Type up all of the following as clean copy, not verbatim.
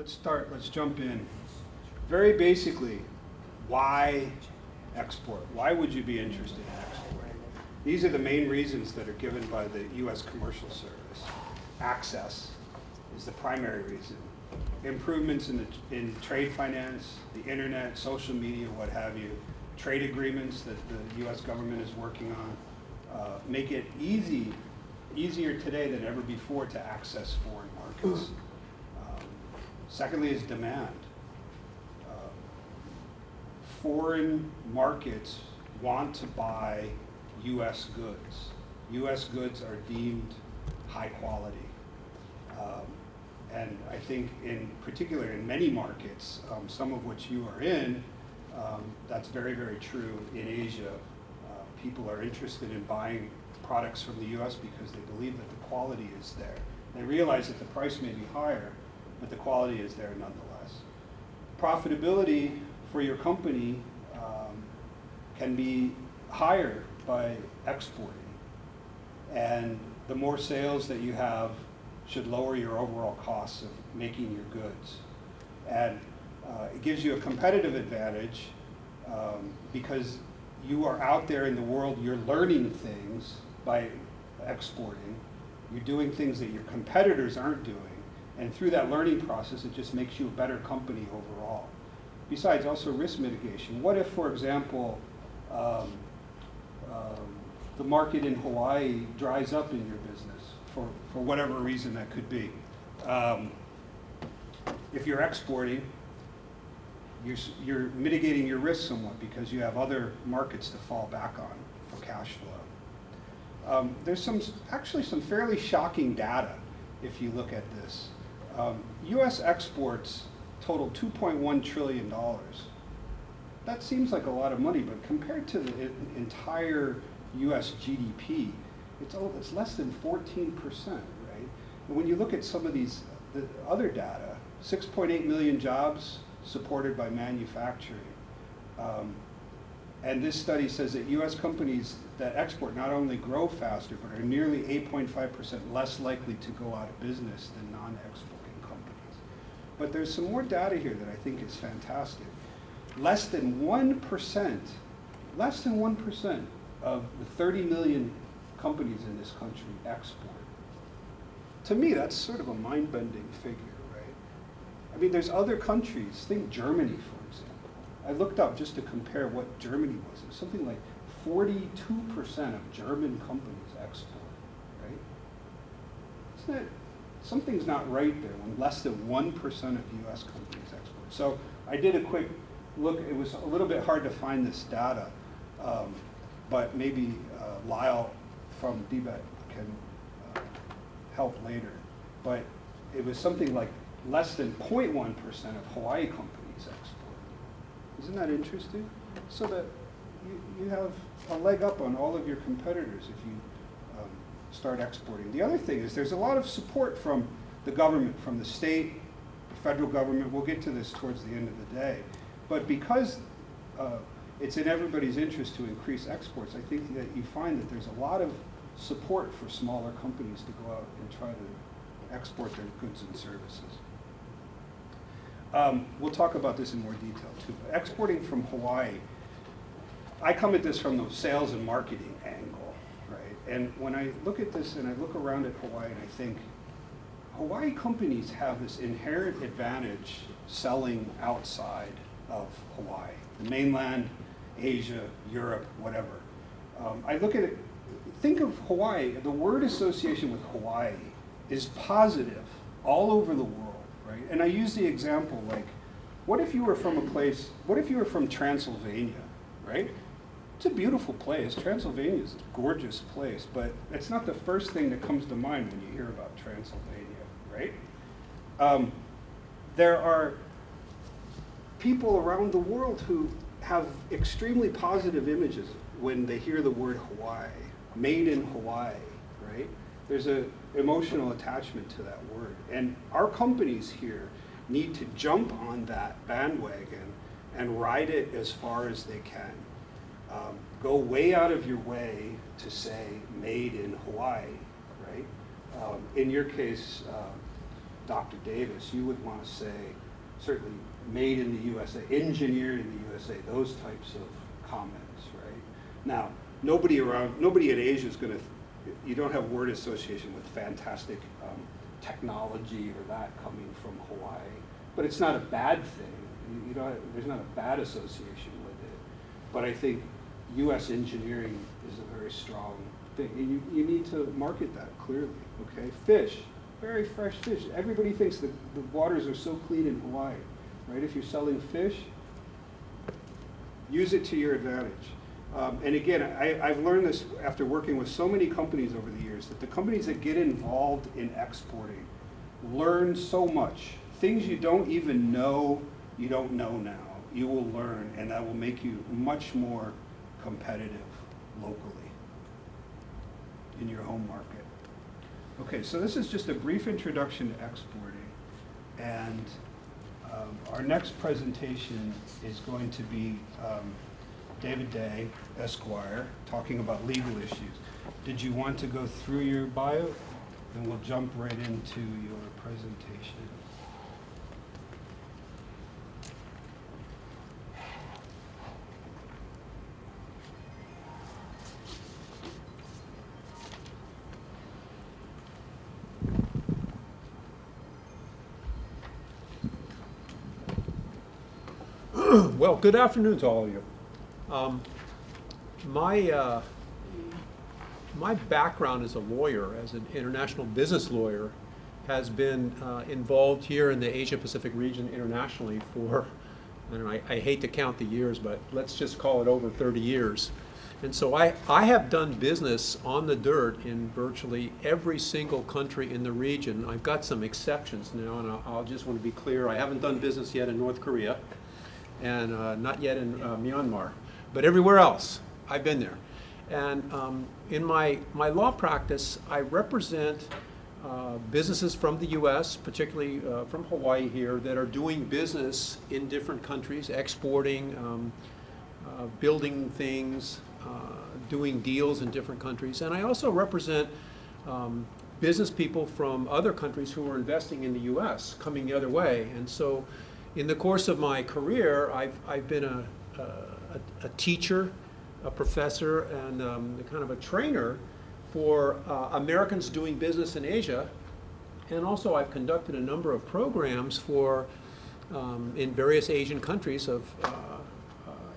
let's jump in. Very basically, why export? Why would you be interested in exporting? These are the main reasons that are given by the U.S. Commercial Service. Access is the primary reason. Improvements in trade finance, the internet, social media, what have you, trade agreements that the U.S. government is working on, make it easier today than ever before to access foreign markets. Secondly is demand. Foreign markets want to buy U.S. goods. U.S. goods are deemed high quality. And I think in particular in many markets, some of which you are in, that's very, very true in Asia. People are interested in buying products from the U.S. because they believe that the quality is there. They realize that the price may be higher, but the quality is there nonetheless. Profitability for your company can be higher by exporting. And the more sales that you have should lower your overall costs of making your goods. And it gives you a competitive advantage because you are out there in the world, you're learning things by exporting. You're doing things that your competitors aren't doing. And through that learning process, it just makes you a better company overall. Besides, also risk mitigation. What if, for example, the market in Hawaii dries up in your business for whatever reason that could be? If you're exporting, you're mitigating your risk somewhat because you have other markets to fall back on for cash flow. There's actually some fairly shocking data if you look at this. U.S. exports total $2.1 trillion. That seems like a lot of money, but compared to the entire U.S. GDP, it's less than 14%, right? And when you look at some of the other data, 6.8 million jobs supported by manufacturing. And this study says that U.S. companies that export not only grow faster, but are nearly 8.5% less likely to go out of business than non-exporting companies. But there's some more data here that I think is fantastic. Less than 1% of the 30 million companies in this country export. To me, that's sort of a mind-bending figure, right? I mean, there's other countries, think Germany, for example. I looked up just to compare what Germany was. It was something like 42% of German companies export, right? Isn't that, something's not right there when less than 1% of US companies export. So I did a quick look. It was a little bit hard to find this data, but maybe Lyle from DBET can help later. But it was something like less than 0.1% of Hawaii companies export. Isn't that interesting? So that you have a leg up on all of your competitors if you start exporting. The other thing is there's a lot of support from the government, from the state, the federal government. We'll get to this towards the end of the day. But because it's in everybody's interest to increase exports, I think that you find that there's a lot of support for smaller companies to go out and try to export their goods and services. We'll talk about this in more detail too. Exporting from Hawaii, I come at this from the sales and marketing angle, right? And when I look at this and I look around at Hawaii and I think, Hawaii companies have this inherent advantage selling outside of Hawaii, the mainland, Asia, Europe, whatever. I look at it, think of Hawaii, the word association with Hawaii is positive all over the world, right? And I use the example like, what if you were from a place, what if you were from Transylvania, right? It's a beautiful place. Transylvania is a gorgeous place, but it's not the first thing that comes to mind when you hear about Transylvania, right? There are people around the world who have extremely positive images when they hear the word Hawaii, made in Hawaii, right? There's an emotional attachment to that word. And our companies here need to jump on that bandwagon and ride it as far as they can. Go way out of your way to say made in Hawaii, right? In your case, Dr. Davis, you would want to say, certainly made in the USA, engineered in the USA, those types of comments, right? Now, nobody in Asia is going to, you don't have word association with fantastic technology or that coming from Hawaii, but it's not a bad thing. There's not a bad association with it. But I think US engineering is a very strong thing. And you need to market that clearly, okay? Fish, very fresh fish. Everybody thinks that the waters are so clean in Hawaii, right? If you're selling fish, use it to your advantage. And again, I've learned this after working with so many companies over the years, that the companies that get involved in exporting learn so much. Things you don't even know, you don't know now. You will learn, and that will make you much more competitive locally in your home market. Okay, so this is just a brief introduction to exporting. And our next presentation is going to be David Day, Esquire, talking about legal issues. Did you want to go through your bio? And we'll jump right into your presentation. Well, good afternoon to all of you. My background as a lawyer, as an international business lawyer, has been involved here in the Asia-Pacific region internationally for, I don't know, I hate to count the years, but let's just call it over 30 years. And so I have done business on the dirt in virtually every single country in the region. I've got some exceptions now, and I'll just want to be clear. I haven't done business yet in North Korea, and not yet in Myanmar, but everywhere else, I've been there. And in my law practice, I represent businesses from the US, particularly from Hawaii here, that are doing business in different countries, exporting, building things, doing deals in different countries. And I also represent business people from other countries who are investing in the US, coming the other way. And so in the course of my career, I've been a teacher, a professor, and kind of a trainer for Americans doing business in Asia. And also I've conducted a number of programs for, in various Asian countries, of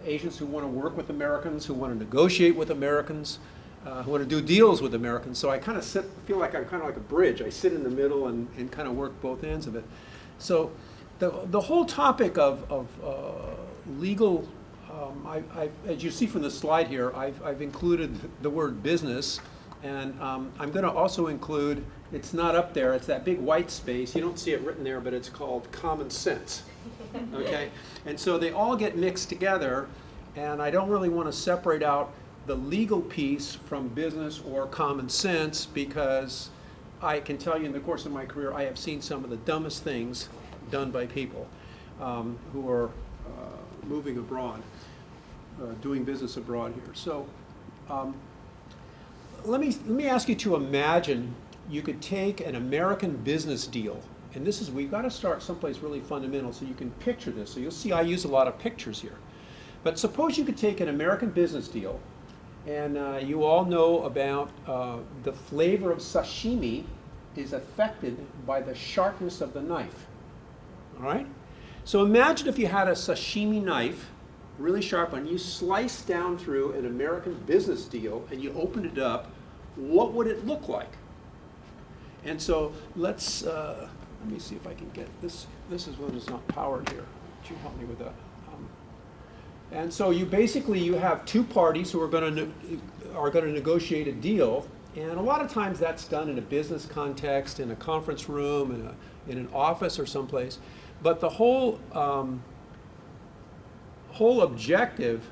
Asians who want to work with Americans, who want to negotiate with Americans, who want to do deals with Americans. So I kind of feel like I'm kind of like a bridge. I sit in the middle and kind of work both ends of it. So the whole topic of legal, as you see from the slide here, I've included the word business, and I'm going to also include, it's not up there, it's that big white space. You don't see it written there, but it's called common sense. Okay? And so they all get mixed together, and I don't really want to separate out the legal piece from business or common sense, because I can tell you in the course of my career, I have seen some of the dumbest things done by people who are moving abroad, doing business abroad here. So let me ask you to imagine you could take an American business deal, and this is, we've got to start someplace really fundamental so you can picture this. So you'll see I use a lot of pictures here. But suppose you could take an American business deal, and you all know about the flavor of sashimi is affected by the sharpness of the knife. All right? So imagine if you had a sashimi knife, really sharp one, you sliced down through an American business deal and you opened it up, what would it look like? And so let me see if I can get this. This is one that's not powered here. Would you help me with that? And so you have two parties who are going to negotiate a deal, and a lot of times that's done in a business context, in a conference room, in an office or someplace. But the whole objective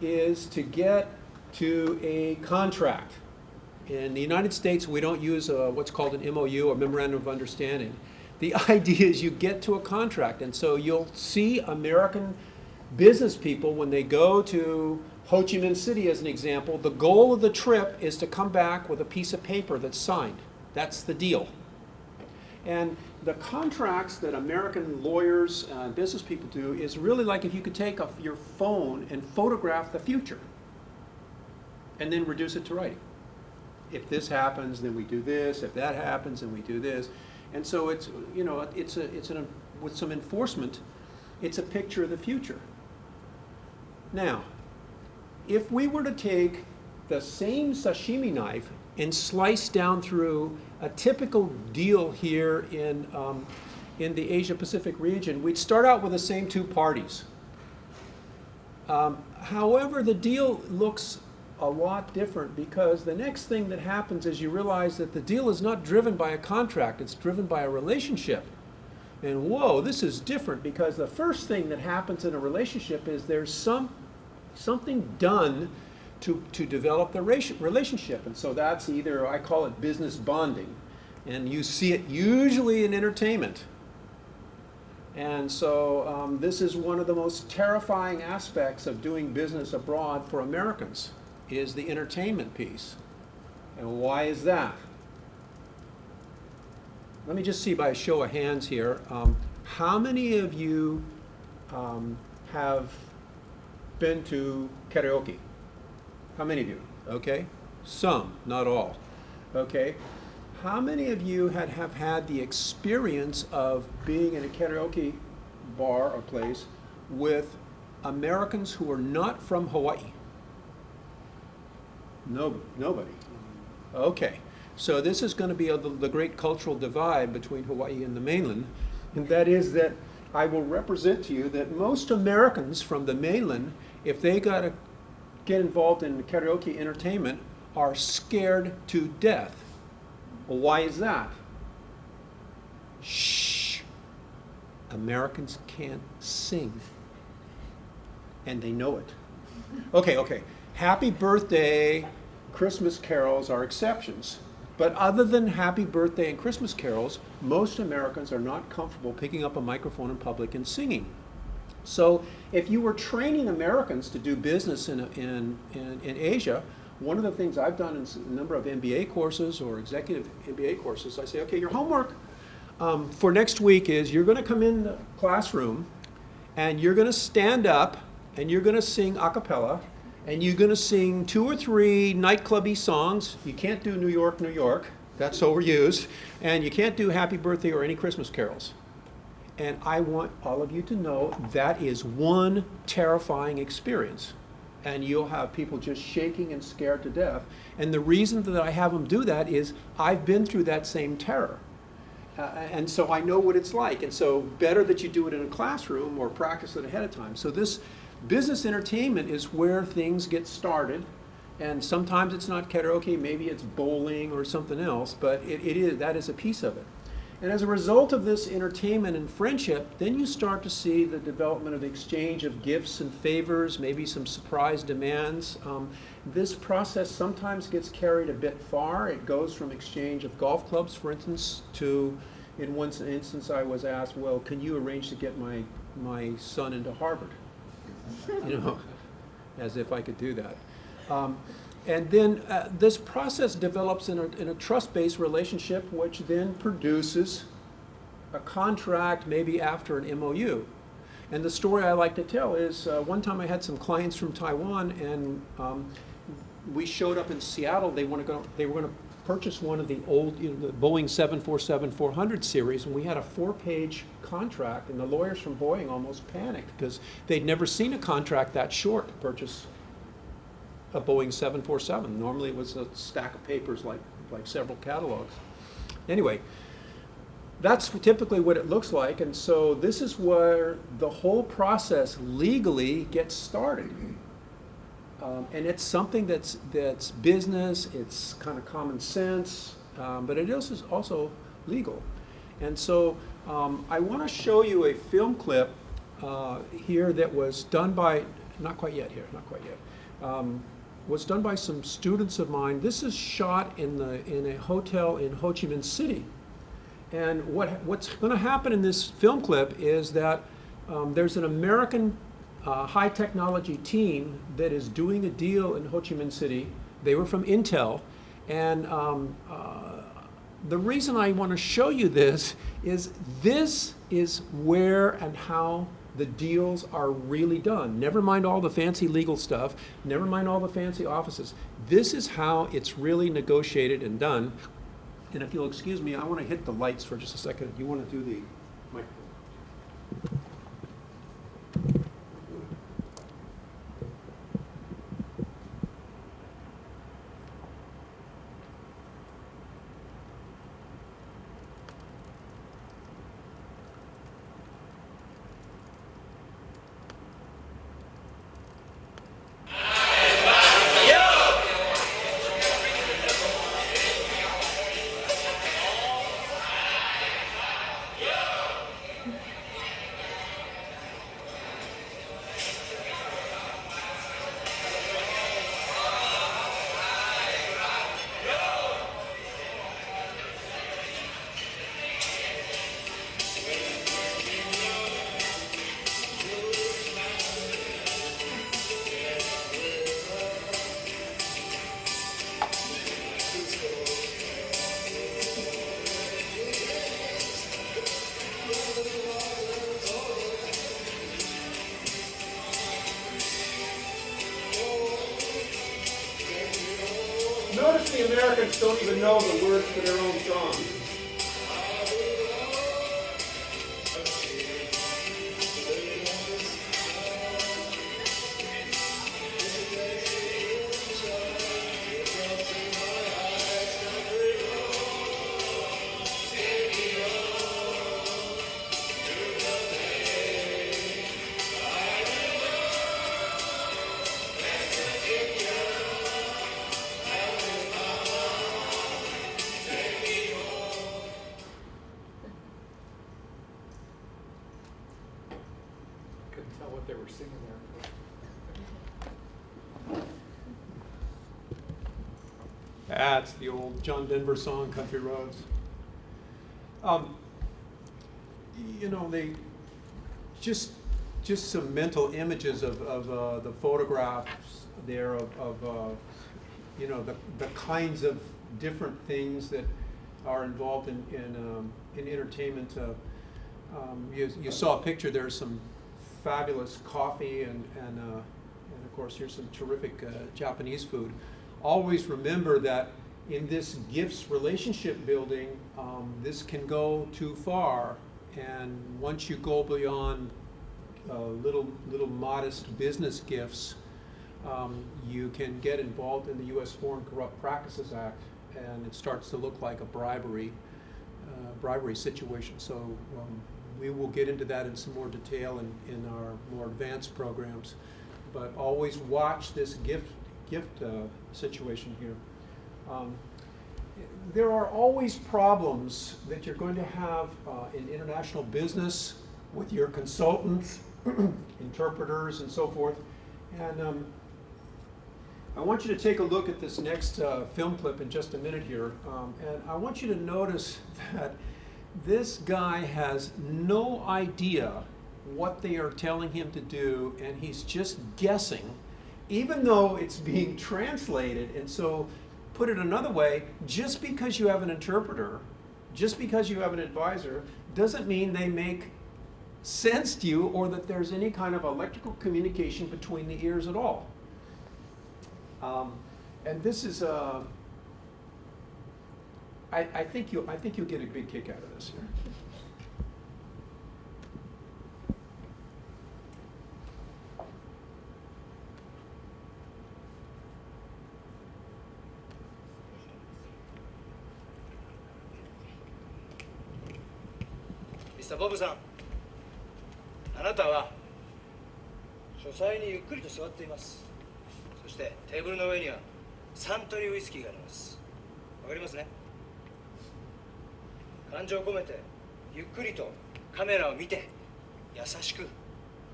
is to get to a contract. In the United States, we don't use what's called an MOU, or Memorandum of Understanding. The idea is you get to a contract, and so you'll see American business people, when they go to Ho Chi Minh City as an example, the goal of the trip is to come back with a piece of paper that's signed. That's the deal. And the contracts that American lawyers and business people do is really like if you could take your phone and photograph the future and then reduce it to writing. If this happens, then we do this. If that happens, then we do this. And so it's, you know, with some enforcement, it's a picture of the future. Now, if we were to take the same sashimi knife and slice down through a typical deal here in the Asia-Pacific region, we'd start out with the same two parties. However, the deal looks a lot different because the next thing that happens is you realize that the deal is not driven by a contract, it's driven by a relationship. And whoa, this is different because the first thing that happens in a relationship is there's something done to develop the relationship. And so that's either, I call it business bonding. And you see it usually in entertainment. And so this is one of the most terrifying aspects of doing business abroad for Americans, is the entertainment piece. And why is that? Let me just see by a show of hands here. How many of you have been to karaoke? How many of you? Okay. Some, not all. Okay. How many of you have had the experience of being in a karaoke bar or place with Americans who are not from Hawaii? No, nobody. Okay. So this is going to be the great cultural divide between Hawaii and the mainland, and that is that I will represent to you that most Americans from the mainland, if they got to get involved in karaoke entertainment, are scared to death. Well, why is that? Shh. Americans can't sing. And they know it. Okay. Happy birthday, Christmas carols are exceptions. But other than happy birthday and Christmas carols, most Americans are not comfortable picking up a microphone in public and singing. So if you were training Americans to do business in Asia, one of the things I've done in a number of MBA courses or executive MBA courses, I say, okay, your homework for next week is you're going to come in the classroom and you're going to stand up and you're going to sing a cappella and you're going to sing 2 or 3 nightclubby songs. You can't do New York, New York. That's overused. And you can't do Happy Birthday or any Christmas carols. And I want all of you to know that is one terrifying experience. And you'll have people just shaking and scared to death. And the reason that I have them do that is I've been through that same terror. And so I know what it's like. And so better that you do it in a classroom or practice it ahead of time. So this business entertainment is where things get started. And sometimes it's not karaoke, maybe it's bowling or something else, but that is a piece of it. And as a result of this entertainment and friendship, then you start to see the development of the exchange of gifts and favors, maybe some surprise demands. This process sometimes gets carried a bit far. It goes from exchange of golf clubs, for instance, to, in one instance I was asked, well, can you arrange to get my son into Harvard? You know, as if I could do that. And then this process develops in a trust-based relationship, which then produces a contract maybe after an MOU. And the story I like to tell is one time I had some clients from Taiwan, and we showed up in Seattle. They were going to purchase one of the old, the Boeing 747-400 series, and we had a 4-page contract, and the lawyers from Boeing almost panicked because they'd never seen a contract that short to purchase a Boeing 747. Normally it was a stack of papers like several catalogs. Anyway, that's typically what it looks like, and so this is where the whole process legally gets started. And it's something that's business, it's kind of common sense, but it is also legal. And so I want to show you a film clip here that was done by, not quite yet, was done by some students of mine. This is shot in a hotel in Ho Chi Minh City. And what's going to happen in this film clip is that there's an American high technology team that is doing a deal in Ho Chi Minh City. They were from Intel, and the reason I want to show you this is where and how the deals are really done. Never mind all the fancy legal stuff, never mind all the fancy offices. This is how it's really negotiated and done. And if you'll excuse me, I want to hit the lights for just a second. You want to do the microphone? Notice the Americans don't even know the words to their own song. Couldn't tell what they were singing there. That's the old John Denver song, Country Roads. You know, they just some mental images of the photographs there of you know, the kinds of different things that are involved in entertainment. You saw a picture. There's some fabulous coffee and of course here's some terrific Japanese food. Always remember that in this gifts relationship building, this can go too far, and once you go beyond little modest business gifts, you can get involved in the U.S. Foreign Corrupt Practices Act, and it starts to look like a bribery situation. So we will get into that in some more detail in our more advanced programs, but always watch this gift situation here. There are always problems that you're going to have in international business with your consultants, interpreters, and so forth. And I want you to take a look at this next film clip in just a minute here. And I want you to notice that this guy has no idea what they are telling him to do, and he's just guessing, even though it's being translated. And so, put it another way, just because you have an interpreter, just because you have an advisor, doesn't mean they make sense to you or that there's any kind of electrical communication between the ears at all. And this is I think you'll get a big kick out of this here. Mr. ボブさん、あなたは書斎にゆっくりと座っています。そしてテーブルの上にはサントリーウイスキーがあります。わかりますね？感情を込めてゆっくりとカメラを見て優しく、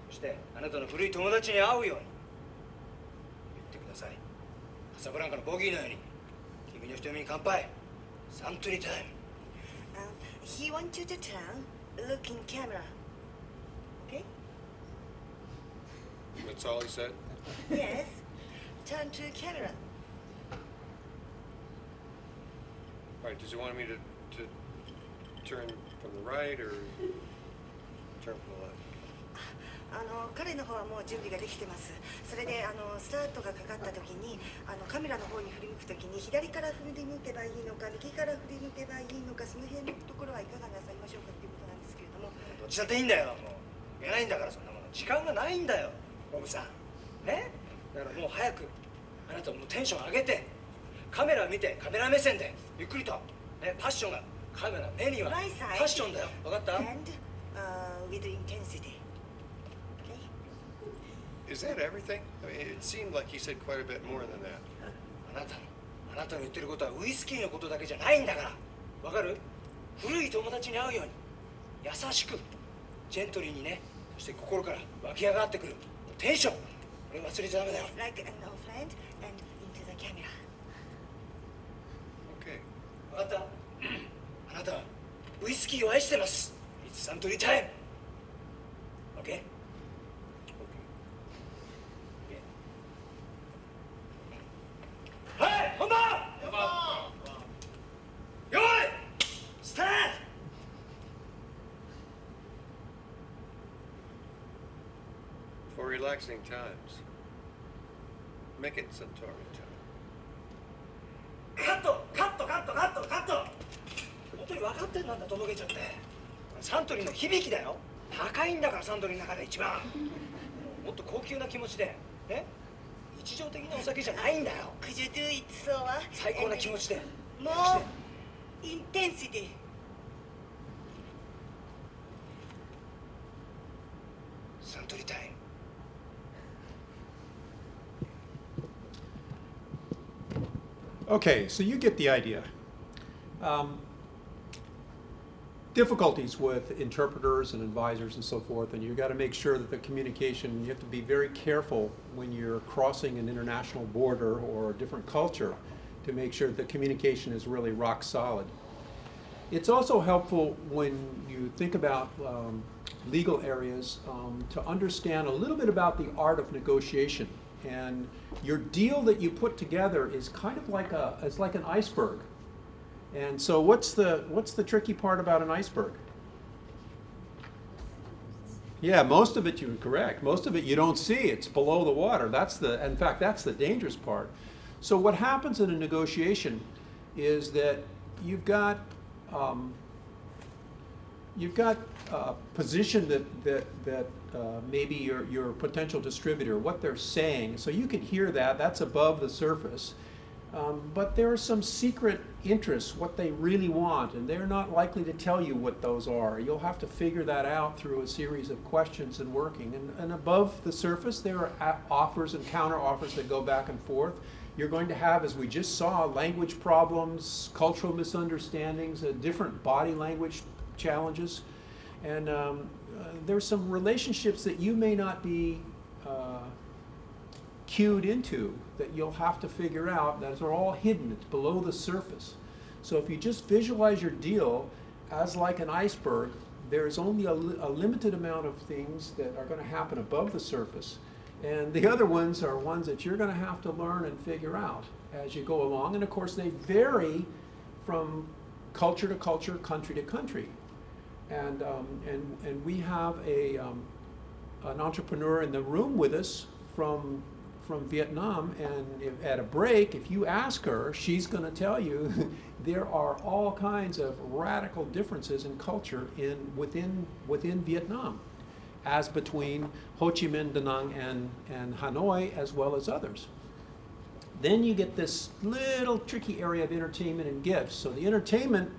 そしてあなたの古い友達に会うように言ってください。カサブランカのボギーのように君の瞳に乾杯。サントリータイム。He wants you to turn, look in camera. Okay? That's all he said? Yes. Turn to camera. All right, does he want me to turn from the right or turn from the left? 彼の方はもう準備ができてます。それでスタートがかかった時にカメラの方に振り向く時に左から振り向けばいいのか右から振り向けばいいのか、その辺のところはいかがなさいましょうかっていうことなんですけれども。どっちだっていいんだよ。もういないんだからそんなもの。時間がないんだよボブさんね。だからもう早くあなたもテンション上げてカメラ見て、カメラ目線でゆっくりとね、パッションがカメラ目にはパッションだよ。分かった？ And with intensity. Is that everything? I mean, it seemed like he said quite a bit more than that. あなたの言ってることはウイスキーのことだけじゃないんだから。わかる？古い友達に会うように優しくジェントリーにね、そして心から湧き上がってくるテンション、これ忘れちゃダメだよ。 Like an old friend and into the camera. Okay. わかった？あなたはウイスキーを愛してます。It's Suntory time. Okay? はい、本番！用意！スタート！ For relaxing times, make it Suntory time. カットカットカットカットカット。本当に分かってんなんだ、とぼけちゃって。サントリーの響きだよ。高いんだからサントリーの中で一番。もっと高級な気持ちでね、日常的なお酒じゃないんだよ。 Could you do it slower? 最高な気持ちで。 More intensity. Suntory time. Okay, so you get the idea. Difficulties with interpreters and advisors and so forth, and you've got to make sure that the communication, you have to be very careful when you're crossing an international border or a different culture to make sure that the communication is really rock solid. It's also helpful when you think about legal areas to understand a little bit about the art of negotiation. And your deal that you put together is kind of like it's like an iceberg. And so what's the tricky part about an iceberg? Yeah, most of it you're correct. Most of it you don't see. It's below the water. In fact, that's the dangerous part. So what happens in a negotiation is that you've got a position that maybe your potential distributor, what they're saying, so you can hear that. That's above the surface. But there are some secret interests, what they really want, and they're not likely to tell you what those are. You'll have to figure that out through a series of questions and working. And above the surface, there are offers and counter offers that go back and forth. You're going to have, as we just saw, language problems, cultural misunderstandings, different body language challenges. And there's some relationships that you may not be cued into that you'll have to figure out. That are all hidden. It's below the surface. So if you just visualize your deal as like an iceberg, there's only a limited amount of things that are going to happen above the surface. And the other ones are ones that you're going to have to learn and figure out as you go along. And of course, they vary from culture to culture, country to country. And we have an entrepreneur in the room with us from Vietnam, and at a break, if you ask her, she's going to tell you there are all kinds of radical differences in culture within Vietnam, as between Ho Chi Minh, Da Nang, and Hanoi, as well as others. Then you get this little tricky area of entertainment and gifts. So the entertainment,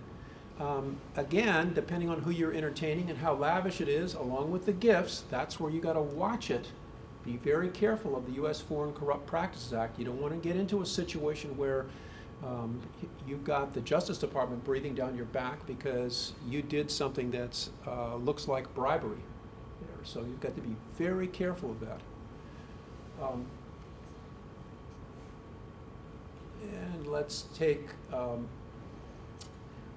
again, depending on who you're entertaining and how lavish it is, along with the gifts, that's where you got to watch it. Be very careful of the U.S. Foreign Corrupt Practices Act. You don't want to get into a situation where you've got the Justice Department breathing down your back because you did something that looks like bribery there. So you've got to be very careful of that. And let's take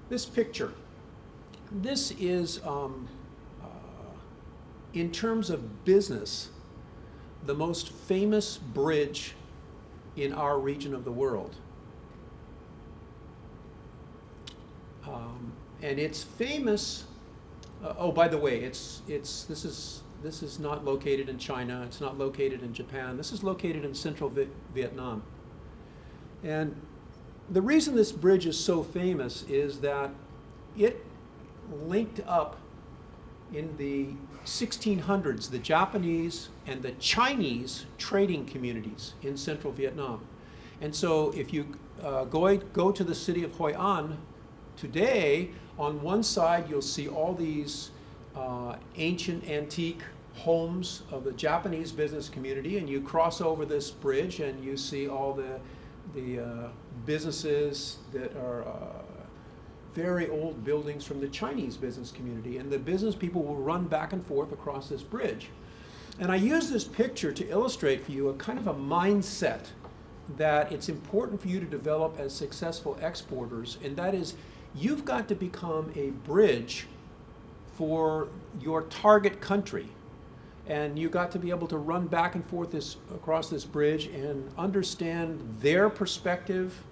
this picture. This is, in terms of business, the most famous bridge in our region of the world. And it's famous. Oh, by the way, this is not located in China. It's not located in Japan. This is located in central Vietnam. And the reason this bridge is so famous is that it linked up in the 1600s the Japanese and the Chinese trading communities in central Vietnam. And so if you go to the city of Hoi An today, on one side you'll see all these ancient antique homes of the Japanese business community, and you cross over this bridge and you see all the businesses that are very old buildings from the Chinese business community, and the business people will run back and forth across this bridge. And I use this picture to illustrate for you a kind of a mindset that it's important for you to develop as successful exporters, and that is you've got to become a bridge for your target country. And you've got to be able to run back and forth across this bridge and understand their perspective,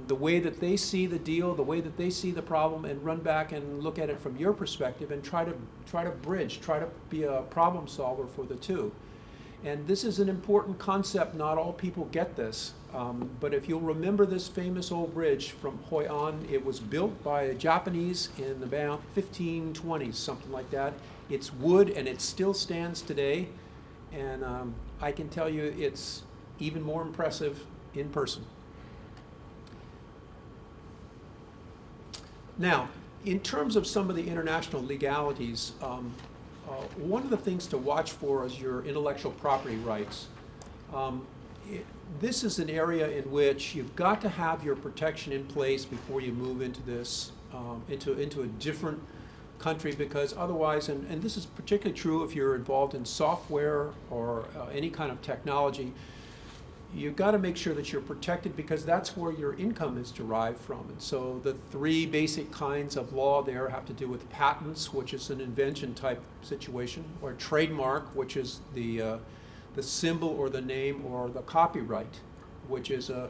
the way that they see the deal, the way that they see the problem, and run back and look at it from your perspective and try to bridge, try to be a problem solver for the two. And this is an important concept. Not all people get this. But if you'll remember this famous old bridge from Hoi An, it was built by Japanese in about 1520s, something like that. It's wood and it still stands today. And I can tell you it's even more impressive in person. Now, in terms of some of the international legalities, one of the things to watch for is your intellectual property rights. This is an area in which you've got to have your protection in place before you move into this, into a different country, because otherwise, and this is particularly true if you're involved in software or any kind of technology, you've got to make sure that you're protected, because that's where your income is derived from. And so the three basic kinds of law there have to do with patents, which is an invention type situation, or trademark, which is the symbol or the name, or the copyright, which is an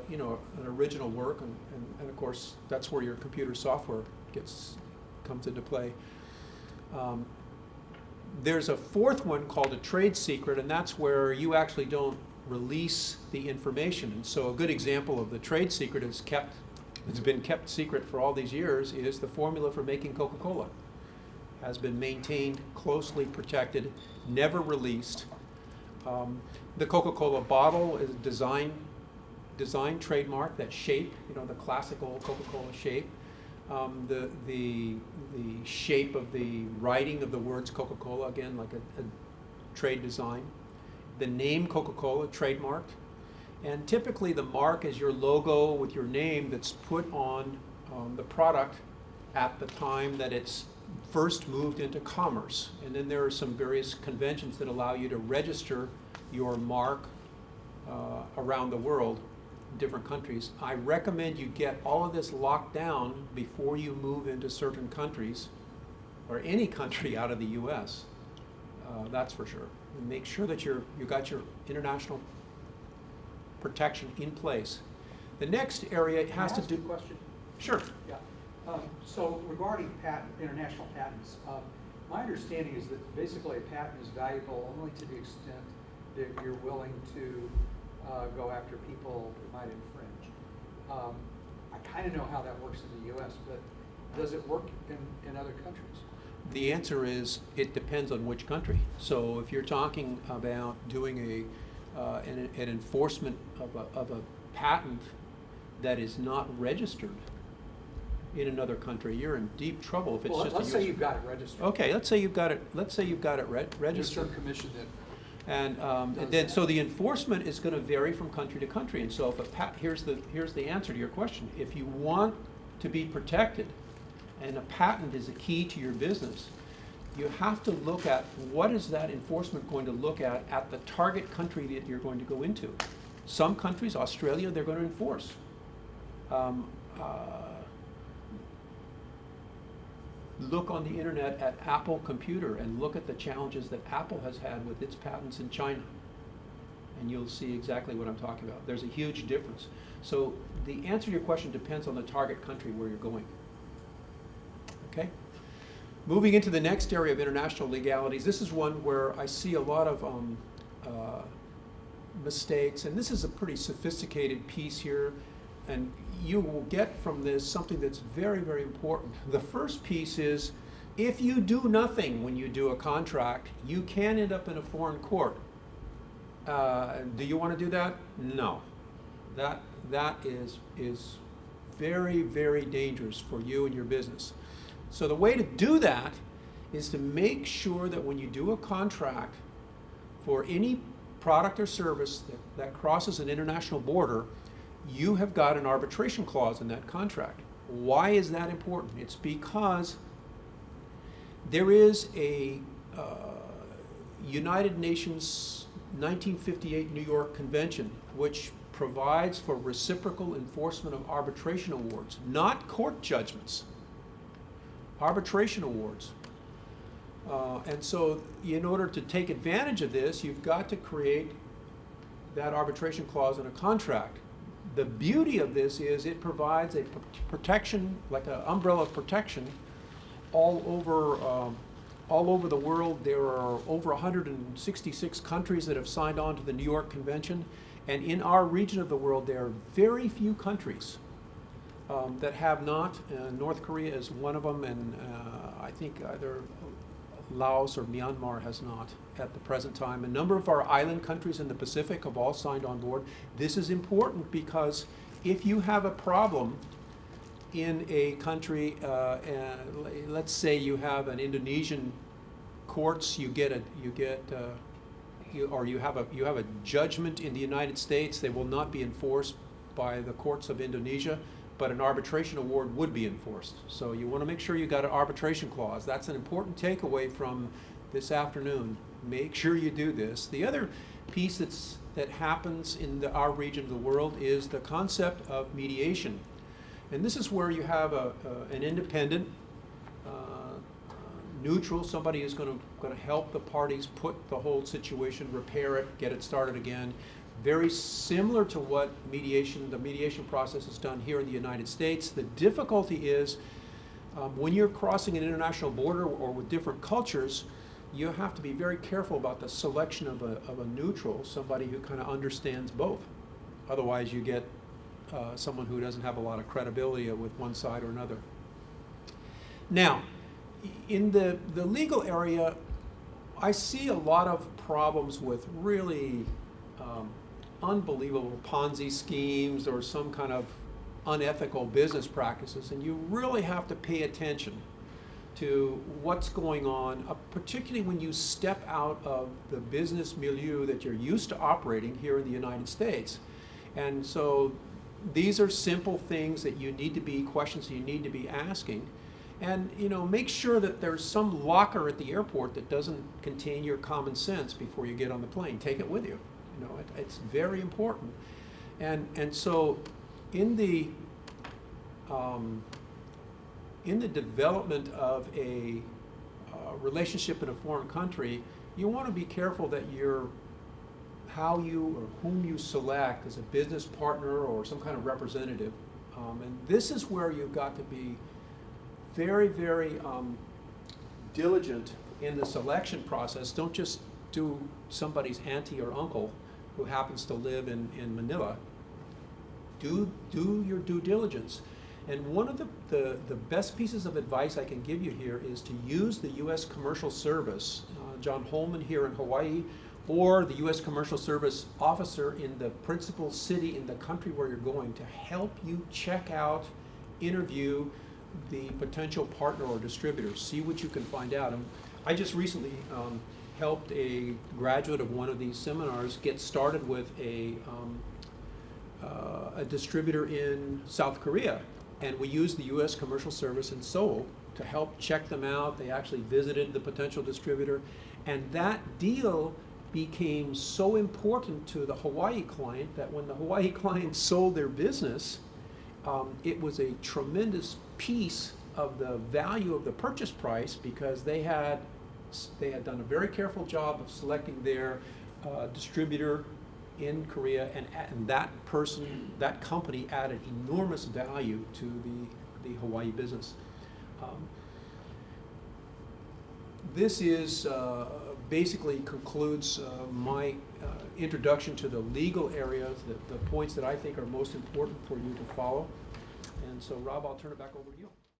original work, and of course that's where your computer software comes into play. There's a fourth one called a trade secret, and that's where you actually don't release the information. And so a good example of the trade secret it's been kept secret for all these years, is the formula for making Coca-Cola. Has been maintained, closely protected, never released. The Coca-Cola bottle is a design trademark, that shape, the classical Coca-Cola shape. The shape of the writing of the words Coca-Cola, again, like a trade design. The name Coca-Cola, trademarked. And typically the mark is your logo with your name that's put on the product at the time that it's first moved into commerce. And then there are some various conventions that allow you to register your mark around the world, in different countries. I recommend you get all of this locked down before you move into certain countries, or any country out of the US. That's for sure. And make sure that you got your international protection in place. The next area has to do. Can I ask you a question? Sure. Yeah. So regarding international patents, my understanding is that basically a patent is valuable only to the extent that you're willing to go after people who might infringe. I kind of know how that works in the U.S., but does it work in other countries? The answer is it depends on which country. So if you're talking about doing an enforcement of a patent that is not registered in another country, you're in deep trouble. If it's well, just let's say you've got it registered. Okay, let's say you've got it. Let's say you've got it registered. There's some commission that. And then, so the enforcement is going to vary from country to country. And so, if here's the answer to your question. If you want to be protected, and a patent is a key to your business, you have to look at what is that enforcement going to look at the target country that you're going to go into. Some countries, Australia, they're going to enforce. Look on the internet at Apple Computer and look at the challenges that Apple has had with its patents in China. And you'll see exactly what I'm talking about. There's a huge difference. So the answer to your question depends on the target country where you're going. Okay? Moving into the next area of international legalities, this is one where I see a lot of mistakes, and this is a pretty sophisticated piece here, and you will get from this something that's very, very important. The first piece is, if you do nothing when you do a contract, you can end up in a foreign court. Do you want to do that? No. That is very, very dangerous for you and your business. So the way to do that is to make sure that when you do a contract for any product or service that crosses an international border, you have got an arbitration clause in that contract. Why is that important? It's because there is a United Nations 1958 New York Convention which provides for reciprocal enforcement of arbitration awards, not court judgments, arbitration awards. And so in order to take advantage of this, you've got to create that arbitration clause in a contract. The beauty of this is it provides a protection, like an umbrella of protection, all over the world. There are over 166 countries that have signed on to the New York Convention, and in our region of the world, there are very few countries that have not. North Korea is one of them, and I think either Laos or Myanmar has not at the present time. A number of our island countries in the Pacific have all signed on board. This is important because if you have a problem in a country, let's say you have an Indonesian courts, you have a judgment in the United States, they will not be enforced by the courts of Indonesia, but an arbitration award would be enforced. So you want to make sure you got an arbitration clause. That's an important takeaway from this afternoon. Make sure you do this. The other piece that happens in our region of the world is the concept of mediation. And this is where you have an independent, neutral, somebody who's going to help the parties put the whole situation, repair it, get it started again. Very similar to what the mediation process is done here in the United States. The difficulty is when you're crossing an international border or with different cultures, you have to be very careful about the selection of a neutral, somebody who kind of understands both. Otherwise, you get someone who doesn't have a lot of credibility with one side or another. Now, in the legal area, I see a lot of problems with really unbelievable Ponzi schemes or some kind of unethical business practices, and you really have to pay attention to what's going on, particularly when you step out of the business milieu that you're used to operating here in the United States. And so these are simple things that you need to be, questions that you need to be asking. And make sure that there's some locker at the airport that doesn't contain your common sense before you get on the plane. Take it with you. It's very important. And so in the development of a relationship in a foreign country, you want to be careful that how you or whom you select as a business partner or some kind of representative. And this is where you've got to be very, very diligent in the selection process. Don't just do somebody's auntie or uncle who happens to live in Manila. Do your due diligence. And one of the best pieces of advice I can give you here is to use the U.S. Commercial Service, John Holman here in Hawaii, or the U.S. Commercial Service officer in the principal city in the country where you're going to help you check out, interview the potential partner or distributor. See what you can find out. And I just recently helped a graduate of one of these seminars get started with a distributor in South Korea. And we used the U.S. Commercial Service in Seoul to help check them out. They actually visited the potential distributor. And that deal became so important to the Hawaii client that when the Hawaii client sold their business, it was a tremendous piece of the value of the purchase price because they had done a very careful job of selecting their distributor in Korea, and that company added enormous value to the Hawaii business. this is basically concludes my introduction to the legal areas, the points that I think are most important for you to follow. And so, Rob, I'll turn it back over to you.